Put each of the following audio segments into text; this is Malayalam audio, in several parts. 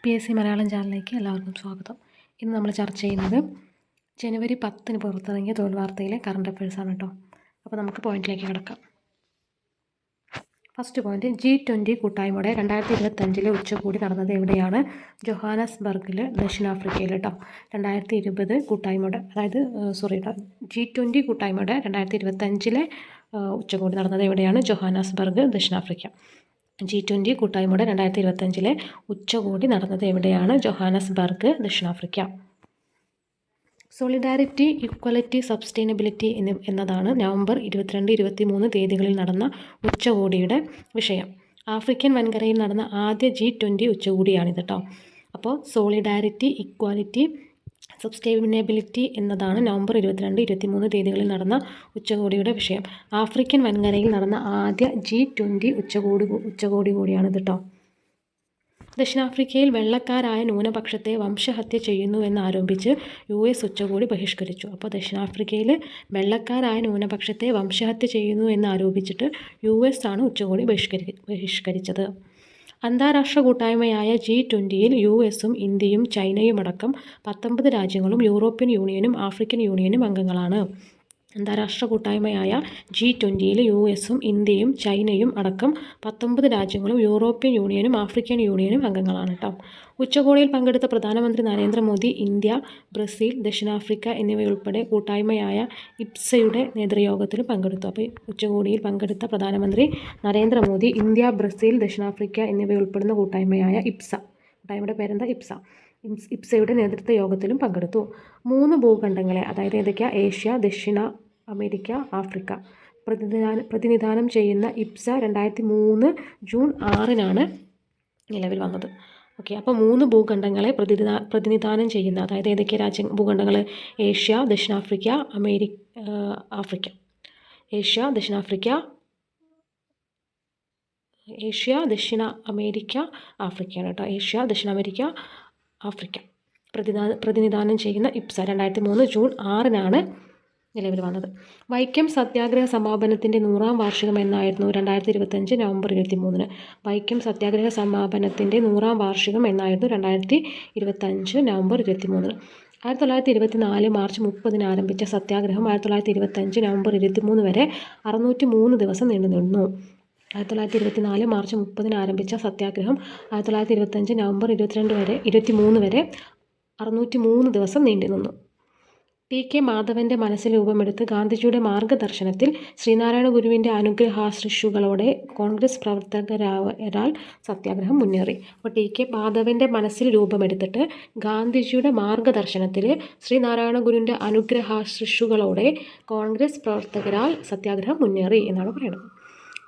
PSC മലയാളം ചാനലിലേക്ക് എല്ലാവർക്കും സ്വാഗതം. ഇന്ന് നമ്മൾ ചർച്ച ചെയ്യുന്നത് ജനുവരി 10 പുറത്തിറങ്ങിയ തൊഴിൽ വാർത്തയിലെ കറണ്ട് അഫയേഴ്സാണ് കേട്ടോ. അപ്പോൾ നമുക്ക് പോയിന്റിലേക്ക് കിടക്കാം. ഫസ്റ്റ് പോയിന്റ്, G20 കൂട്ടായ്മയുടെ 2025 ഉച്ചകോടി നടന്നത് എവിടെയാണ്? ജോഹാനസ്ബർഗിൽ, ദക്ഷിണാഫ്രിക്കയിൽ കേട്ടോ. 2020 കൂട്ടായ്മയുടെ G20 കൂട്ടായ്മയുടെ 2025 ഉച്ചകോടി നടന്നത് എവിടെയാണ്? ജോഹാനസ്ബർഗ്, ദക്ഷിണാഫ്രിക്ക. G20 കൂട്ടായ്മയുടെ 2025 ഉച്ചകോടി നടന്നത് എവിടെയാണ്? ജോഹാനസ്ബർഗ്, ദക്ഷിണാഫ്രിക്ക. സോളിഡാരിറ്റി, ഇക്വാലിറ്റി, സസ്റ്റൈനബിലിറ്റി എന്നതാണ് നവംബർ 22-23 തീയതികളിൽ നടന്ന ഉച്ചകോടിയുടെ വിഷയം. ആഫ്രിക്കൻ വൻകരയിൽ നടന്ന ആദ്യ G20 ഉച്ചകോടിയാണിത് കേട്ടോ. അപ്പോൾ സോളിഡാരിറ്റി, ഇക്വാലിറ്റി, സസ്റ്റൈനബിലിറ്റി എന്നതാണ് നവംബർ 22-23 തീയതികളിൽ നടന്ന ഉച്ചകോടിയുടെ വിഷയം. ആഫ്രിക്കൻ വൻകരയിൽ നടന്ന ആദ്യ G20 ഉച്ചകോടി കൂടിയാണിത് കേട്ടോ. ദക്ഷിണാഫ്രിക്കയിൽ വെള്ളക്കാരായ ന്യൂനപക്ഷത്തെ വംശഹത്യ ചെയ്യുന്നുവെന്നാരോപിച്ച് US ഉച്ചകോടി ബഹിഷ്കരിച്ചു. അപ്പോൾ ദക്ഷിണാഫ്രിക്കയിൽ വെള്ളക്കാരായ ന്യൂനപക്ഷത്തെ വംശഹത്യ ചെയ്യുന്നു എന്നാരോപിച്ചിട്ട് US ആണ് ഉച്ചകോടി ബഹിഷ്കരിച്ചത്. അന്താരാഷ്ട്ര കൂട്ടായ്മയായ G20യിൽ USഉം ഇന്ത്യയും ചൈനയുമടക്കം 19 രാജ്യങ്ങളും യൂറോപ്യൻ യൂണിയനും ആഫ്രിക്കൻ യൂണിയനും അംഗങ്ങളാണ്. അന്താരാഷ്ട്ര കൂട്ടായ്മയായ G20യിൽ USഉം ഇന്ത്യയും ചൈനയും അടക്കം 19 രാജ്യങ്ങളും യൂറോപ്യൻ യൂണിയനും ആഫ്രിക്കൻ യൂണിയനും അംഗങ്ങളാണ് കേട്ടോ. ഉച്ചകോടിയിൽ പങ്കെടുത്ത പ്രധാനമന്ത്രി നരേന്ദ്രമോദി ഇന്ത്യ, ബ്രസീൽ, ദക്ഷിണാഫ്രിക്ക എന്നിവയുൾപ്പെടെ കൂട്ടായ്മയായ IPSAയുടെ നേതൃയോഗത്തിലും പങ്കെടുത്തു. അപ്പോൾ ഉച്ചകോടിയിൽ പങ്കെടുത്ത പ്രധാനമന്ത്രി നരേന്ദ്രമോദി ഇന്ത്യ, ബ്രസീൽ, ദക്ഷിണാഫ്രിക്ക എന്നിവയുൾപ്പെടുന്ന കൂട്ടായ്മയായ കൂട്ടായ്മയുടെ പേരെന്താ? IPSAയുടെ നേതൃത്വ യോഗത്തിലും പങ്കെടുത്തു. 3 ഭൂഖണ്ഡങ്ങളെ, അതായത് ഏതൊക്കെയാണ്? ഏഷ്യ, ദക്ഷിണ അമേരിക്ക, ആഫ്രിക്ക പ്രതിനിധാനം ചെയ്യുന്ന IPSA 2003 ജൂൺ 6 നിലവിൽ വന്നത്. ഓക്കെ, അപ്പോൾ 3 ഭൂഖണ്ഡങ്ങളെ പ്രതിനിധാനം ചെയ്യുന്ന, അതായത് ഏതൊക്കെ ഭൂഖണ്ഡങ്ങൾ? ഏഷ്യ, ദക്ഷിണാഫ്രിക്ക, ആഫ്രിക്ക. ഏഷ്യ, ദക്ഷിണ അമേരിക്ക, ആഫ്രിക്കയാണ് കേട്ടോ. ഏഷ്യ, ദക്ഷിണ അമേരിക്ക, ആഫ്രിക്ക പ്രതിനിധാനം ചെയ്യുന്ന IPSA 2003 ജൂൺ 6 നിലവിൽ വന്നത്. വൈക്കം സത്യാഗ്രഹ സമാപനത്തിൻ്റെ 100ാം വാർഷികം എന്നായിരുന്നു? 2025 നവംബർ 23. വൈക്കം സത്യാഗ്രഹ സമാപനത്തിൻ്റെ 100ാം വാർഷികം എന്നായിരുന്നു? 2025 നവംബർ 23. 1924 മാർച്ച് 30 ആരംഭിച്ച സത്യാഗ്രഹം 1925 നവംബർ 23 വരെ 603 ദിവസം നീണ്ടുനിന്നു. 1924 മാർച്ച് 30 ആരംഭിച്ച സത്യാഗ്രഹം 1925 നവംബർ 23 വരെ 603 ദിവസം നീണ്ടുനിന്നു. TK മാധവൻ്റെ മനസ്സിൽ രൂപമെടുത്ത് ഗാന്ധിജിയുടെ മാർഗദർശനത്തിൽ ശ്രീനാരായണ ഗുരുവിൻ്റെ അനുഗ്രഹാശിസ്സുകളോടെ കോൺഗ്രസ് പ്രവർത്തകരാൽ സത്യാഗ്രഹം മുന്നേറി. അപ്പോൾ TK മാധവൻ്റെ മനസ്സിൽ രൂപമെടുത്തിട്ട് ഗാന്ധിജിയുടെ മാർഗദർശനത്തിൽ ശ്രീനാരായണ ഗുരുവിൻ്റെ അനുഗ്രഹാശിസ്സുകളോടെ കോൺഗ്രസ് പ്രവർത്തകരാൽ സത്യാഗ്രഹം മുന്നേറി എന്നാണ് പറയുന്നത്.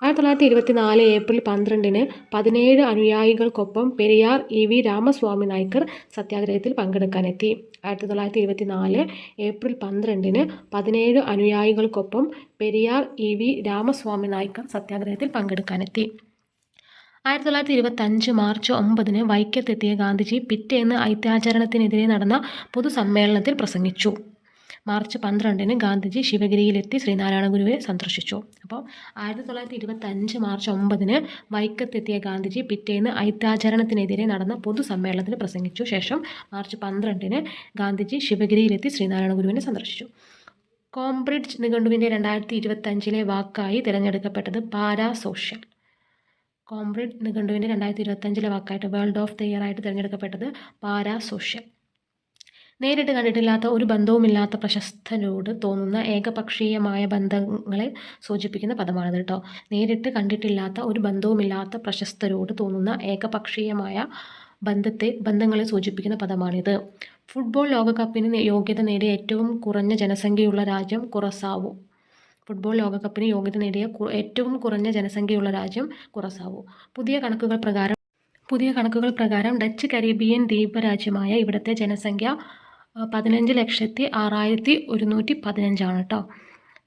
1924 ഏപ്രിൽ 12 17 അനുയായികൾക്കൊപ്പം പെരിയാർ EV രാമസ്വാമി നായ്ക്കർ സത്യാഗ്രഹത്തിൽ പങ്കെടുക്കാനെത്തി. 1924 ഏപ്രിൽ 12 17 അനുയായികൾക്കൊപ്പം പെരിയാർ EV രാമസ്വാമി നായ്ക്കർ സത്യാഗ്രഹത്തിൽ പങ്കെടുക്കാനെത്തി. 1925 മാർച്ച് 9 വൈക്കത്തെത്തിയ ഗാന്ധിജി പിറ്റേന്ന് അയിത്താചരണത്തിനെതിരെ നടന്ന പൊതുസമ്മേളനത്തിൽ പ്രസംഗിച്ചു. മാർച്ച് 12 ഗാന്ധിജി ശിവഗിരിയിലെത്തി ശ്രീനാരായണ ഗുരുവിനെ സന്ദർശിച്ചു. അപ്പോൾ 1925 മാർച്ച് 9 വൈക്കത്തെത്തിയ ഗാന്ധിജി പിറ്റേന്ന് അയിത്താചരണത്തിനെതിരെ നടന്ന പൊതുസമ്മേളനത്തിൽ പ്രസംഗിച്ചു. ശേഷം മാർച്ച് 12 ഗാന്ധിജി ശിവഗിരിയിലെത്തി ശ്രീനാരായണ ഗുരുവിനെ സന്ദർശിച്ചു. കോംബ്രിഡ്ജ് നിഘണ്ടുവിൻ്റെ 2025 വാക്കായി തിരഞ്ഞെടുക്കപ്പെട്ടത് പാരാസോഷ്യൽ. കോംബ്രിഡ്ജ് നിഘണ്ടുവിൻ്റെ 2025 വാക്കായിട്ട് വേൾഡ് ഓഫ് ദ ഇയർ ആയിട്ട് തിരഞ്ഞെടുക്കപ്പെട്ടത് പാരാസോഷ്യൽ. നേരിട്ട് കണ്ടിട്ടില്ലാത്ത ഒരു ബന്ധവുമില്ലാത്ത പ്രശസ്തരോട് തോന്നുന്ന ഏകപക്ഷീയമായ ബന്ധങ്ങളെ സൂചിപ്പിക്കുന്ന പദമാണിത് കേട്ടോ. നേരിട്ട് കണ്ടിട്ടില്ലാത്ത ഒരു ബന്ധവുമില്ലാത്ത പ്രശസ്തരോട് തോന്നുന്ന ഏകപക്ഷീയമായ ബന്ധങ്ങളെ സൂചിപ്പിക്കുന്ന പദമാണിത്. ഫുട്ബോൾ ലോകകപ്പിന് യോഗ്യത നേടിയ ഏറ്റവും കുറഞ്ഞ ജനസംഖ്യയുള്ള രാജ്യം കുറസാവോ. ഫുട്ബോൾ ലോകകപ്പിന് യോഗ്യത നേടിയ ഏറ്റവും കുറഞ്ഞ ജനസംഖ്യയുള്ള രാജ്യം കുറസാവോ. പുതിയ കണക്കുകൾ പ്രകാരം ഡച്ച് കരീബിയൻ ദ്വീപരാജ്യമായ ഇവിടുത്തെ ജനസംഖ്യ 15,06,115 ആണ് കേട്ടോ.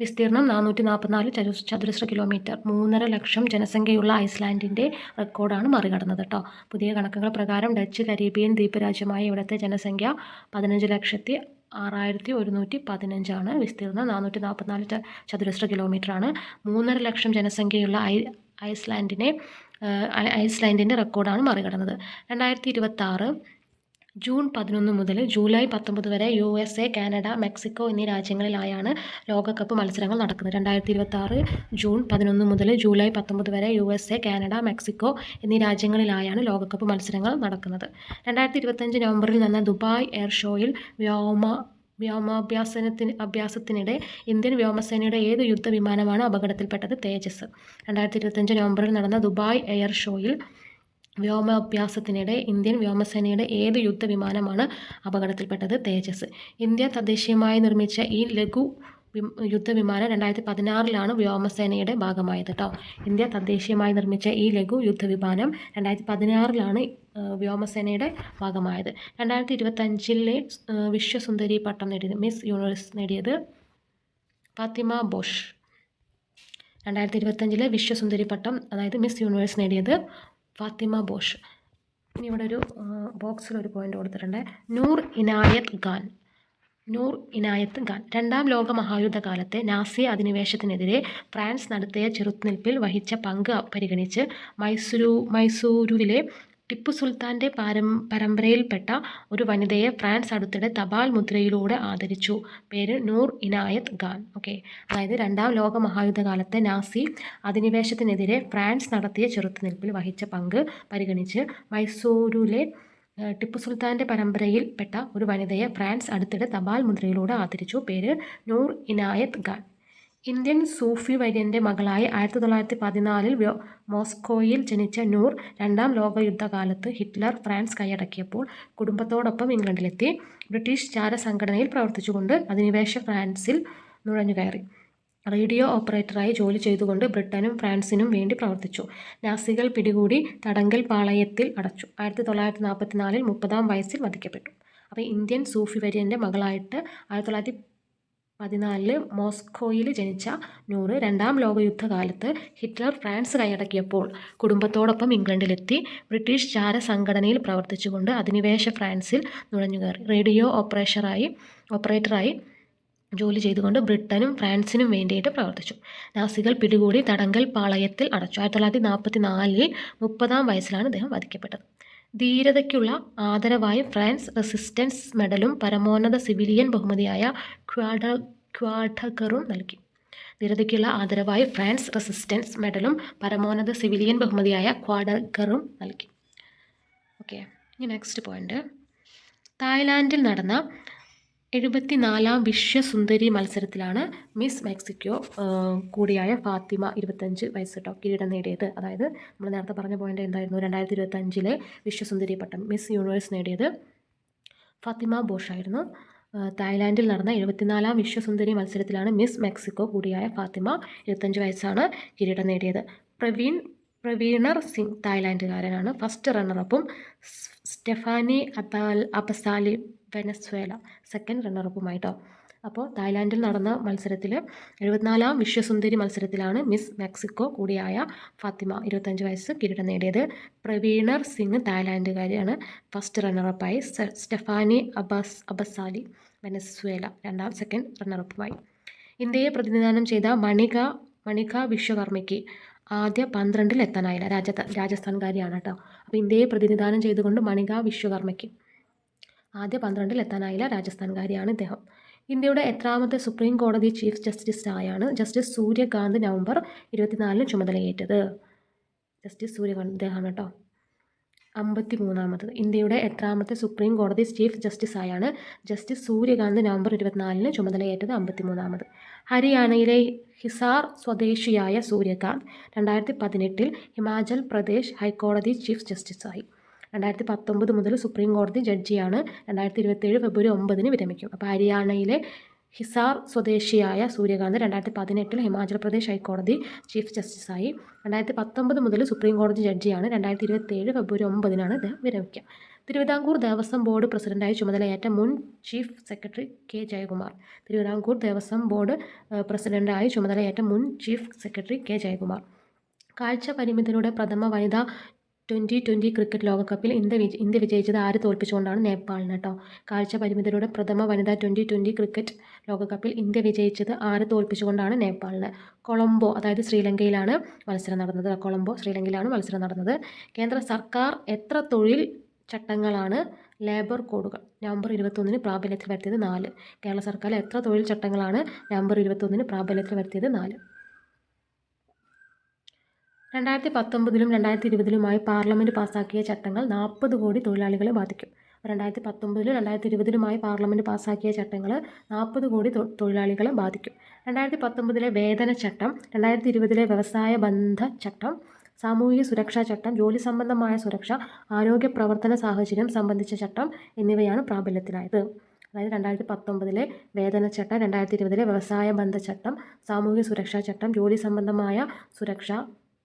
വിസ്തീർണം 444 ചതുരശ്ര കിലോമീറ്റർ. 3.5 ലക്ഷം ജനസംഖ്യയുള്ള ഐസ്ലാൻഡിൻ്റെ റെക്കോർഡാണ് മറികടന്നത് കേട്ടോ. പുതിയ കണക്കുകൾ പ്രകാരം ഡച്ച് കരീബിയൻ ദ്വീപരാജ്യമായ ഇവിടുത്തെ ജനസംഖ്യ 15,06,115 ആണ്. വിസ്തീർണം 444 ചതുരശ്ര കിലോമീറ്ററാണ്. 3.5 ലക്ഷം ജനസംഖ്യയുള്ള ഐസ്ലാൻഡിനെ ഐസ്ലാൻഡിൻ്റെ റെക്കോർഡാണ് മറികടന്നത്. 2026 ജൂൺ 11 മുതൽ ജൂലൈ 19 വരെ USA, കാനഡ, മെക്സിക്കോ എന്നീ രാജ്യങ്ങളിലായാണ് ലോകകപ്പ് മത്സരങ്ങൾ നടക്കുന്നത്. 2026 ജൂൺ 11 മുതൽ ജൂലൈ 19 വരെ USA, കാനഡ, മെക്സിക്കോ എന്നീ രാജ്യങ്ങളിലായാണ് ലോകകപ്പ് മത്സരങ്ങൾ നടക്കുന്നത്. 2025 നവംബറിൽ നടന്ന ദുബായ് എയർ ഷോയിൽ വ്യോമാഭ്യാസത്തിനിടെ ഇന്ത്യൻ വ്യോമസേനയുടെ ഏത് യുദ്ധവിമാനമാണ് അപകടത്തിൽപ്പെട്ടത്? തേജസ്. 2025 നവംബറിൽ നടന്ന ദുബായ് എയർ ഷോയിൽ വ്യോമാഭ്യാസത്തിനിടെ ഇന്ത്യൻ വ്യോമസേനയുടെ ഏത് യുദ്ധവിമാനമാണ് അപകടത്തിൽപ്പെട്ടത്? തേജസ്. ഇന്ത്യ തദ്ദേശീയമായി നിർമ്മിച്ച ഈ ലഘു യുദ്ധവിമാനം 2016 വ്യോമസേനയുടെ ഭാഗമായത് കേട്ടോ. ഇന്ത്യ തദ്ദേശീയമായി നിർമ്മിച്ച ഈ ലഘു യുദ്ധവിമാനം 2016 വ്യോമസേനയുടെ ഭാഗമായത്. 2025 വിശ്വസുന്ദരി പട്ടം നേടിയത്, മിസ് യൂണിവേഴ്സ് നേടിയത് ഫാത്തിമ ബോഷ്. 2025 വിശ്വസുന്ദരി പട്ടം, അതായത് മിസ് യൂണിവേഴ്സ് നേടിയത് ഫാത്തിമ ബോഷ്. ഇനി ഇവിടെ ഒരു ബോക്സിൽ ഒരു പോയിന്റ് കൊടുത്തിട്ടുണ്ട്. നൂർ ഇനായത്ത് ഖാൻ രണ്ടാം ലോക മഹായുദ്ധകാലത്തെ നാസി അധിനിവേശത്തിനെതിരെ ഫ്രാൻസ് നടത്തിയ ചെറുത്തുനിൽപ്പിൽ വഹിച്ച പങ്ക് പരിഗണിച്ച് മൈസൂരുവിലെ ടിപ്പു സുൽത്താൻ്റെ പരമ്പരയിൽപ്പെട്ട ഒരു വനിതയെ ഫ്രാൻസ് അടുത്തിടെ തപാൽ മുദ്രയിലൂടെ ആദരിച്ചു. പേര് നൂർ ഇനായത്ത് ഖാൻ. ഓക്കെ, അതായത് രണ്ടാം ലോക മഹായുദ്ധകാലത്തെ നാസി അധിനിവേശത്തിനെതിരെ ഫ്രാൻസ് നടത്തിയ ചെറുത്തുനിൽപ്പിൽ വഹിച്ച പങ്ക് പരിഗണിച്ച് മൈസൂരുവിലെ ടിപ്പു സുൽത്താൻ്റെ പരമ്പരയിൽപ്പെട്ട ഒരു വനിതയെ ഫ്രാൻസ് അടുത്തിടെ തപാൽ മുദ്രയിലൂടെ ആദരിച്ചു. പേര് നൂർ ഇനായത്ത് ഖാൻ. ഇന്ത്യൻ സൂഫി വര്യൻ്റെ മകളായി 1914 മോസ്കോയിൽ ജനിച്ച നൂർ രണ്ടാം ലോകയുദ്ധകാലത്ത് ഹിറ്റ്ലർ ഫ്രാൻസ് കൈയടക്കിയപ്പോൾ കുടുംബത്തോടൊപ്പം ഇംഗ്ലണ്ടിലെത്തി. ബ്രിട്ടീഷ് ചാരസംഘടനയിൽ പ്രവർത്തിച്ചുകൊണ്ട് അധിനിവേശ ഫ്രാൻസിൽ നുഴഞ്ഞുകയറി. റേഡിയോ ഓപ്പറേറ്ററായി ജോലി ചെയ്തുകൊണ്ട് ബ്രിട്ടനും ഫ്രാൻസിനും വേണ്ടി പ്രവർത്തിച്ചു. നാസികൾ പിടികൂടി തടങ്കൽ പാളയത്തിൽ അടച്ചു. 1944 30-ാം വയസ്സിൽ വധിക്കപ്പെട്ടു. അപ്പോൾ ഇന്ത്യൻ സൂഫി വര്യൻ്റെ മകളായിട്ട് 1914 മോസ്കോയിൽ ജനിച്ച നൂർ രണ്ടാം ലോകയുദ്ധകാലത്ത് ഹിറ്റ്ലർ ഫ്രാൻസ് കൈയടക്കിയപ്പോൾ കുടുംബത്തോടൊപ്പം ഇംഗ്ലണ്ടിലെത്തി. ബ്രിട്ടീഷ് ചാരസംഘടനയിൽ പ്രവർത്തിച്ചുകൊണ്ട് അധിനിവേശ ഫ്രാൻസിൽ നുഴഞ്ഞുകയറി. റേഡിയോ ഓപ്പറേറ്ററായി ജോലി ചെയ്തുകൊണ്ട് ബ്രിട്ടനും ഫ്രാൻസിനും വേണ്ടിയിട്ട് പ്രവർത്തിച്ചു. നാസികൾ പിടികൂടി തടങ്കൽ പാളയത്തിൽ അടച്ചു. 1944 30-ാം വയസ്സിലാണ് അദ്ദേഹം വധിക്കപ്പെട്ടത്. ധീരതയ്ക്കുള്ള ആദരവായി ഫ്രാൻസ് റെസിസ്റ്റൻസ് മെഡലും പരമോന്നത സിവിലിയൻ ബഹുമതിയായ ക്വാഡഗറും നൽകി. ധീരതയ്ക്കുള്ള ആദരവായി ഫ്രാൻസ് റെസിസ്റ്റൻസ് മെഡലും പരമോന്നത സിവിലിയൻ ബഹുമതിയായ ക്വാഡഗറും നൽകി. ഓക്കെ, ഇനി നെക്സ്റ്റ് പോയിന്റ്. തായ്ലാൻഡിൽ നടന്ന 74-ാം വിശ്വസുന്ദരി മത്സരത്തിലാണ് മിസ് മെക്സിക്കോ കൂടിയായ ഫാത്തിമ 25 വയസ്സ് കേട്ടോ കിരീടം നേടിയത്. അതായത് നമ്മൾ നേരത്തെ പറഞ്ഞ പോയിന്റ് എന്തായിരുന്നു? 2025 വിശ്വസുന്ദരി പട്ടം മിസ് യൂണിവേഴ്സ് നേടിയത് ഫാത്തിമ ബോഷ് ആയിരുന്നു. തായ്ലാൻഡിൽ നടന്ന 74-ാം വിശ്വസുന്ദരി മത്സരത്തിലാണ് മിസ് മെക്സിക്കോ കൂടിയായ ഫാത്തിമ 25 വയസ്സാണ് കിരീടം നേടിയത്. പ്രവീണർ സിംഗ് തായ്ലാൻഡുകാരനാണ്. ഫസ്റ്റ് റണ്ണറപ്പും സ്റ്റെഫാനി അബസാലി വെനസ്വേല സെക്കൻഡ് റണ്ണറപ്പുമായിട്ടോ. അപ്പോൾ തായ്ലാൻഡിൽ നടന്ന മത്സരത്തിൽ 74-ാം വിശ്വസുന്ദരി മത്സരത്തിലാണ് മിസ് മെക്സിക്കോ കൂടിയായ ഫാത്തിമ 25 വയസ്സ് കിരീടം നേടിയത്. പ്രവീണർ സിംഗ് തായ്ലാൻഡുകാരിയാണ്. ഫസ്റ്റ് റണ്ണറപ്പായി. സ്റ്റെഫാനി അബസാലി വെനസ്വേല സെക്കൻഡ് റണ്ണറപ്പുമായി. ഇന്ത്യയെ പ്രതിനിധാനം ചെയ്ത മണിക വിശ്വകർമ്മയ്ക്ക് ആദ്യ 12-ൽ എത്താനായില്ല. രാജസ്ഥാൻകാരിയാണ് കേട്ടോ. അപ്പോൾ ഇന്ത്യയെ പ്രതിനിധാനം ചെയ്തുകൊണ്ട് മണിക വിശ്വകർമ്മയ്ക്ക് ആദ്യ 12-ൽ എത്താനായില്ല. രാജസ്ഥാൻകാരിയാണ് ഇദ്ദേഹം. ഇന്ത്യയുടെ എത്രാമത്തെ സുപ്രീം കോടതി ചീഫ് ജസ്റ്റിസായാണ് ജസ്റ്റിസ് സൂര്യകാന്ത് നവംബർ 24 ചുമതലയേറ്റത്? ജസ്റ്റിസ് സൂര്യകാന്ത് ഇദ്ദേഹമാണ് കേട്ടോ. 53-ാമത്. ഇന്ത്യയുടെ എത്രാമത്തെ സുപ്രീം കോടതി ചീഫ് ജസ്റ്റിസായാണ് ജസ്റ്റിസ് സൂര്യകാന്ത് നവംബർ 24 ചുമതലയേറ്റത്? 53-ാമത്. ഹരിയാനയിലെ ഹിസാർ സ്വദേശിയായ സൂര്യകാന്ത് 2018 ഹിമാചൽ പ്രദേശ് ഹൈക്കോടതി ചീഫ് ജസ്റ്റിസായി. 2019 മുതൽ സുപ്രീം കോടതി ജഡ്ജിയാണ്. 2027 ഫെബ്രുവരി 9 വിരമിക്കും. അപ്പോൾ ഹരിയാനയിലെ ഹിസാർ സ്വദേശിയായ സൂര്യകാന്ത് 2018 ഹിമാചൽ പ്രദേശ് ഹൈക്കോടതി ചീഫ് ജസ്റ്റിസായി. 2019 മുതൽ സുപ്രീം കോടതി ജഡ്ജിയാണ്. 2027 ഫെബ്രുവരി 9 അദ്ദേഹം വിരമിക്കുക. തിരുവിതാംകൂർ ദേവസ്വം ബോർഡ് പ്രസിഡന്റായി ചുമതലയേറ്റ മുൻ chief secretary K Jayakumar. Thiruvithamkoor Devaswom board പ്രസിഡന്റായി ചുമതലയേറ്റ മുൻ ചീഫ് സെക്രട്ടറി കെ ജയകുമാർ. കാഴ്ച പരിമിതരുടെ പ്രഥമ വനിതാ 2020 ക്രിക്കറ്റ് ലോകകപ്പിൽ ഇന്ത്യ വിജയിച്ചത് ആര് തോൽപ്പിച്ചുകൊണ്ടാണ്? നേപ്പാളിന് കേട്ടോ. കാഴ്ച പരിമിതരുടെ പ്രഥമ വനിതാ 2020 ക്രിക്കറ്റ് ലോകകപ്പിൽ ഇന്ത്യ വിജയിച്ചത് ആര് തോൽപ്പിച്ചുകൊണ്ടാണ്? നേപ്പാളിന്. കൊളംബോ, അതായത് ശ്രീലങ്കയിലാണ് മത്സരം നടന്നത്. ശ്രീലങ്കയിലാണ് മത്സരം നടന്നത്. കേന്ദ്ര സർക്കാർ എത്ര തൊഴിൽ ചട്ടങ്ങളാണ് ലേബർ കോഡുകൾ നവംബർ 21 പ്രാബല്യത്തിൽ വരുത്തിയത്? 4. കേരള സർക്കാർ എത്ര തൊഴിൽ ചട്ടങ്ങളാണ് നവംബർ 21 പ്രാബല്യത്തിൽ വരുത്തിയത്? 4. 2019 2020 പാർലമെൻറ്റ് പാസ്സാക്കിയ ചട്ടങ്ങൾ 40 കോടി തൊഴിലാളികളെ ബാധിക്കും. 2019 2020 പാർലമെൻറ്റ് പാസ്സാക്കിയ ചട്ടങ്ങൾ 40 കോടി തൊഴിലാളികളെ ബാധിക്കും. 2019 വേതന ചട്ടം, 2020 വ്യവസായ ബന്ധ ചട്ടം, സാമൂഹിക സുരക്ഷാ ചട്ടം, ജോലി സംബന്ധമായ സുരക്ഷ, ആരോഗ്യ പ്രവർത്തന സാഹചര്യം സംബന്ധിച്ച ചട്ടം എന്നിവയാണ് പ്രാബല്യത്തിലായത്. അതായത് 2019 വേതന ചട്ടം, 2020 വ്യവസായ ബന്ധ ചട്ടം, സാമൂഹിക സുരക്ഷാ ചട്ടം, ജോലി സംബന്ധമായ സുരക്ഷ,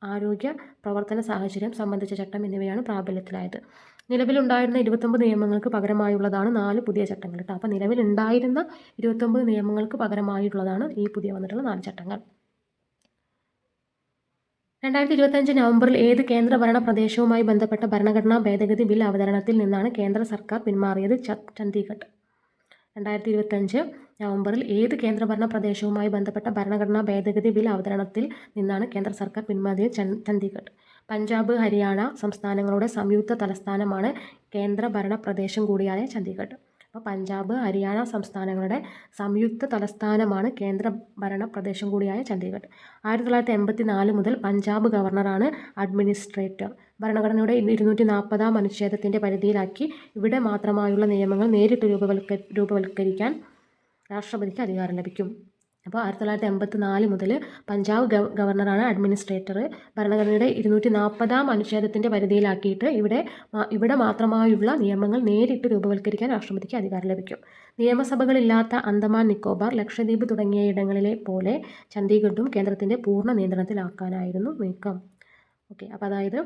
ആരോഗ്യ പ്രവർത്തന സാഹചര്യം സംബന്ധിച്ച ചട്ടം എന്നിവയാണ് പ്രാബല്യത്തിലായത്. നിലവിലുണ്ടായിരുന്ന 29 നിയമങ്ങൾക്ക് പകരമായുള്ളതാണ് 4 പുതിയ ചട്ടങ്ങൾ കേട്ടോ. അപ്പോൾ നിലവിലുണ്ടായിരുന്ന 29 നിയമങ്ങൾക്ക് പകരമായുള്ളതാണ് ഈ പുതിയ വന്നിട്ടുള്ള 4 ചട്ടങ്ങൾ. 2025 നവംബറിൽ ഏത് കേന്ദ്രഭരണ പ്രദേശവുമായി ബന്ധപ്പെട്ട ഭരണഘടനാ ഭേദഗതി ബിൽ അവതരണത്തിൽ നിന്നാണ് കേന്ദ്ര സർക്കാർ പിന്മാറിയത്? ചണ്ഡീഗഡ്. 2025 നവംബറിൽ ഏത് കേന്ദ്രഭരണ പ്രദേശവുമായി ബന്ധപ്പെട്ട ഭരണഘടനാ ഭേദഗതി ബിൽ അവതരണത്തിൽ നിന്നാണ് കേന്ദ്ര സർക്കാർ പിന്മാറിയത്? ചണ്ഡീഗഡ്. പഞ്ചാബ്, ഹരിയാന സംസ്ഥാനങ്ങളുടെ സംയുക്ത തലസ്ഥാനമാണ് കേന്ദ്രഭരണ പ്രദേശം കൂടിയായ ചണ്ഡീഗഡ്. അപ്പോൾ പഞ്ചാബ്, ഹരിയാന സംസ്ഥാനങ്ങളുടെ സംയുക്ത തലസ്ഥാനമാണ് കേന്ദ്രഭരണ പ്രദേശം കൂടിയായ ചണ്ഡീഗഡ്. 1984 മുതൽ പഞ്ചാബ് ഗവർണറാണ് അഡ്മിനിസ്ട്രേറ്റർ. ഭരണഘടനയുടെ 240 അനുച്ഛേദത്തിൻ്റെ പരിധിയിലാക്കി ഇവിടെ മാത്രമായുള്ള നിയമങ്ങൾ നേരിട്ട് രൂപവൽക്കരിക്കാൻ രാഷ്ട്രപതിക്ക് അധികാരം ലഭിക്കും. അപ്പോൾ 1984 മുതൽ പഞ്ചാബ് ഗവർണറാണ് അഡ്മിനിസ്ട്രേറ്റർ. ഭരണഘടനയുടെ 240 അനുച്ഛേദത്തിൻ്റെ പരിധിയിലാക്കിയിട്ട് ഇവിടെ മാത്രമായുള്ള നിയമങ്ങൾ നേരിട്ട് രൂപവൽക്കരിക്കാൻ രാഷ്ട്രപതിക്ക് അധികാരം ലഭിക്കും. നിയമസഭകളില്ലാത്ത അന്തമാൻ നിക്കോബാർ, ലക്ഷദ്വീപ് തുടങ്ങിയ ഇടങ്ങളിലെ പോലെ ചണ്ഡീഗഡും കേന്ദ്രത്തിൻ്റെ പൂർണ്ണ നിയന്ത്രണത്തിലാക്കാനായിരുന്നു നീക്കം. ഓക്കെ, അപ്പോൾ അതായത്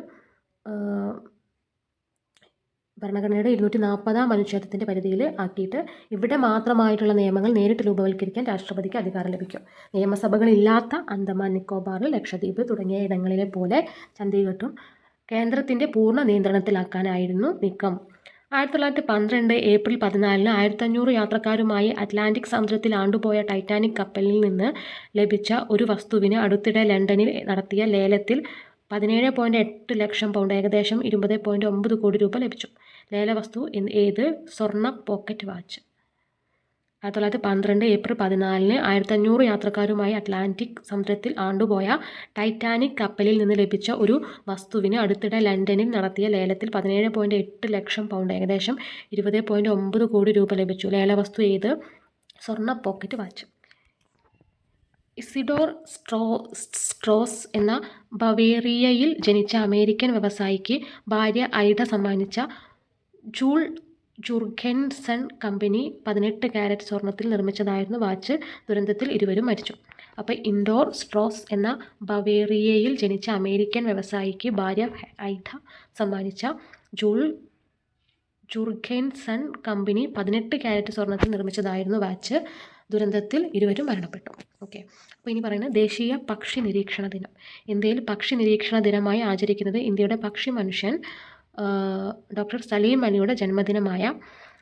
ഭരണഘടനയുടെ 240 അനുച്ഛേദത്തിൻ്റെ പരിധിയിൽ ആക്കിയിട്ട് ഇവിടെ മാത്രമായിട്ടുള്ള നിയമങ്ങൾ നേരിട്ട് രൂപവൽക്കരിക്കാൻ രാഷ്ട്രപതിക്ക് അധികാരം ലഭിക്കും. നിയമസഭകളില്ലാത്ത അന്തമാൻ നിക്കോബാർ, ലക്ഷദ്വീപ് തുടങ്ങിയ ഇടങ്ങളിലെ പോലെ ചണ്ഡീഗഡും കേന്ദ്രത്തിൻ്റെ പൂർണ്ണ നിയന്ത്രണത്തിലാക്കാനായിരുന്നു നീക്കം. 1912 ഏപ്രിൽ 14 1500 യാത്രക്കാരുമായി അറ്റ്ലാന്റിക് സമുദ്രത്തിൽ ആണ്ടുപോയ ടൈറ്റാനിക് കപ്പലിൽ നിന്ന് ലഭിച്ച ഒരു വസ്തുവിന് അടുത്തിടെ ലണ്ടനിൽ നടത്തിയ ലേലത്തിൽ 17.8 ലക്ഷം പൗണ്ട്, ഏകദേശം 20.9 കോടി രൂപ ലഭിച്ചു. ലേലവസ്തു ഏത്? സ്വർണ്ണ പോക്കറ്റ് വാച്ച്. 1912 ഏപ്രിൽ 14 1500 യാത്രക്കാരുമായി അറ്റ്ലാന്റിക് സമുദ്രത്തിൽ ആണ്ടുപോയ ടൈറ്റാനിക് കപ്പലിൽ നിന്ന് ലഭിച്ച ഒരു വസ്തുവിന് അടുത്തിടെ ലണ്ടനിൽ നടത്തിയ ലേലത്തിൽ 17.8 ലക്ഷം പൗണ്ട്, ഏകദേശം 20.9 കോടി രൂപ ലഭിച്ചു. ലേലവസ്തു ഏത്? സ്വർണ്ണ പോക്കറ്റ് വാച്ച്. ഇസിഡോർ സ്ട്രോസ് എന്ന ബവേറിയയിൽ ജനിച്ച അമേരിക്കൻ വ്യവസായിക്ക് ഭാര്യ ഐഡ സമ്മാനിച്ച ജൂൾ ജുർഗെൻസൺ കമ്പനി 18 കാരറ്റ് സ്വർണ്ണത്തിൽ നിർമ്മിച്ചതായിരുന്നു വാച്ച്. ദുരന്തത്തിൽ ഇരുവരും മരിച്ചു. അപ്പോൾ ഇൻഡോർ സ്ട്രോസ് എന്ന ബവേറിയയിൽ ജനിച്ച അമേരിക്കൻ വ്യവസായിക്ക് ഭാര്യ ഐഡ സമ്മാനിച്ച ജൂൾ ജുർഗെൻസൺ കമ്പനി 18 കാരറ്റ് സ്വർണ്ണത്തിൽ നിർമ്മിച്ചതായിരുന്നു വാച്ച്. ദുരന്തത്തിൽ ഇരുവരും മരണപ്പെട്ടു. ഓക്കെ, അപ്പോൾ ഇനി പറയുന്നത് ദേശീയ പക്ഷി നിരീക്ഷണ ദിനം. ഇന്ത്യയിൽ പക്ഷി നിരീക്ഷണ ദിനമായി ആചരിക്കുന്നത് ഇന്ത്യയുടെ പക്ഷി മനുഷ്യൻ ഡോക്ടർ സലീം അലിയുടെ ജന്മദിനമായ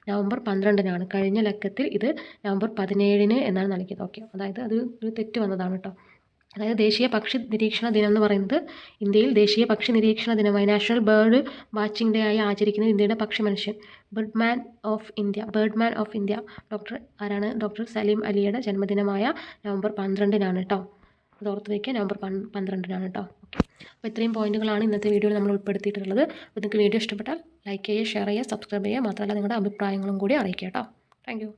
നവംബർ 12 കഴിഞ്ഞ ലക്കത്തിൽ ഇത് നവംബർ 17 എന്നാണ് നൽകിയത്. ഓക്കെ, അതായത് അത് ഒരു തെറ്റ് വന്നതാണ് കേട്ടോ. അതായത് ദേശീയ പക്ഷി നിരീക്ഷണ ദിനം എന്ന് പറയുന്നത് ഇന്ത്യയിൽ ദേശീയ പക്ഷി നിരീക്ഷണ ദിനമായി നാഷണൽ ബേർഡ് വാച്ചിങ് ഡേ ആയി ആചരിക്കുന്നത് ഇന്ത്യയുടെ പക്ഷി മനുഷ്യൻ birdman of India doctor Salim അലിയുടെ ജന്മദിനമായ നവംബർ 12 കേട്ടോ. അത് ഓർത്ത് വയ്ക്കുക, നവംബർ 12 കേട്ടോ. ഓക്കെ, അപ്പോൾ ഇത്രയും പോയിന്റുകളാണ് ഇന്നത്തെ വീഡിയോയിൽ നമ്മൾ ഉൾപ്പെടുത്തിയിട്ടുള്ളത്. അപ്പോൾ നിങ്ങൾക്ക് വീഡിയോ ഇഷ്ടപ്പെട്ടാൽ ലൈക്ക് ചെയ്യുക, ഷെയർ ചെയ്യുക, സബ്സ്ക്രൈബ് ചെയ്യുക. മാത്രമല്ല നിങ്ങളുടെ അഭിപ്രായങ്ങളും കൂടി അറിയിക്കുക കേട്ടോ. Thank you.